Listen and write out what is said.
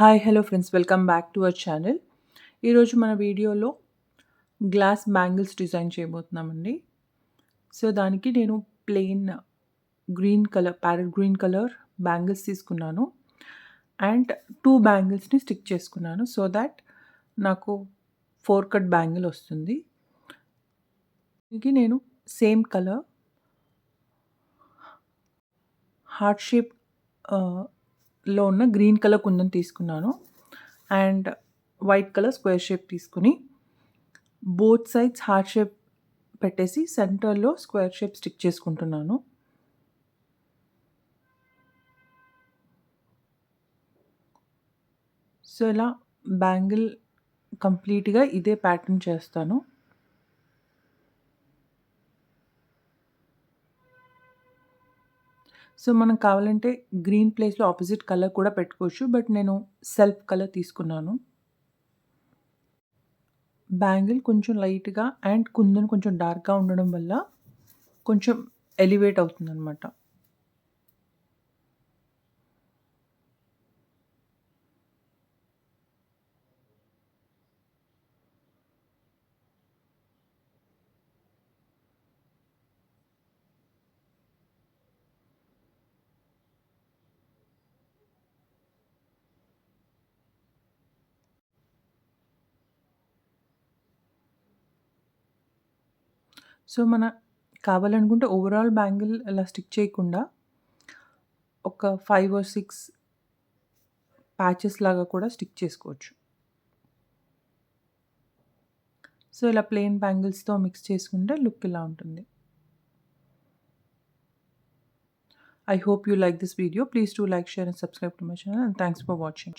Hi hello friends, welcome back to our channel. ఈరోజు మన వీడియోలో గ్లాస్ బ్యాంగిల్స్ డిజైన్ చేయబోతున్నామండి. సో దానికి నేను plain parrot green colour bangles తీసుకున్నాను అండ్ 2 బ్యాంగిల్స్ని స్టిక్ చేసుకున్నాను సో దాట్ నాకు 4 కట్ బ్యాంగిల్ వస్తుంది. దీనికి నేను సేమ్ కలర్ హార్ట్ షేప్ లో ఉన్న గ్రీన్ కలర్ కుందన్ తీసుకున్నాను and white colour square shape తీసుకుని బోత్ సైడ్స్ హార్ట్ షేప్ పెట్టేసి సెంటర్లో స్క్వేర్ షేప్ స్టిక్ చేసుకుంటున్నాను. సో ఇలా బ్యాంగిల్ కంప్లీట్గా ఇదే ప్యాటర్న్ చేస్తాను. సో మనం కావాలంటే గ్రీన్ ప్లేస్లో ఆపోజిట్ కలర్ కూడా పెట్టుకోవచ్చు, బట్ నేను సెల్ఫ్ కలర్ తీసుకున్నాను. బ్యాంగిల్ కొంచెం లైట్గా అండ్ కుందన్ కొంచెం డార్క్గా ఉండడం వల్ల కొంచెం ఎలివేట్ అవుతుందన్నమాట. సో మన కావాలనుకుంటే ఓవరాల్ బ్యాంగిల్ అలా స్టిక్ చేయకుండా ఒక 5 or 6 ప్యాచెస్ లాగా కూడా స్టిక్ చేసుకోవచ్చు. సో ఇలా ప్లెయిన్ బ్యాంగిల్స్తో మిక్స్ చేసుకుంటే లుక్ ఇలా ఉంటుంది. I hope you like this video. Please do like, share and subscribe to my channel, and thanks for watching.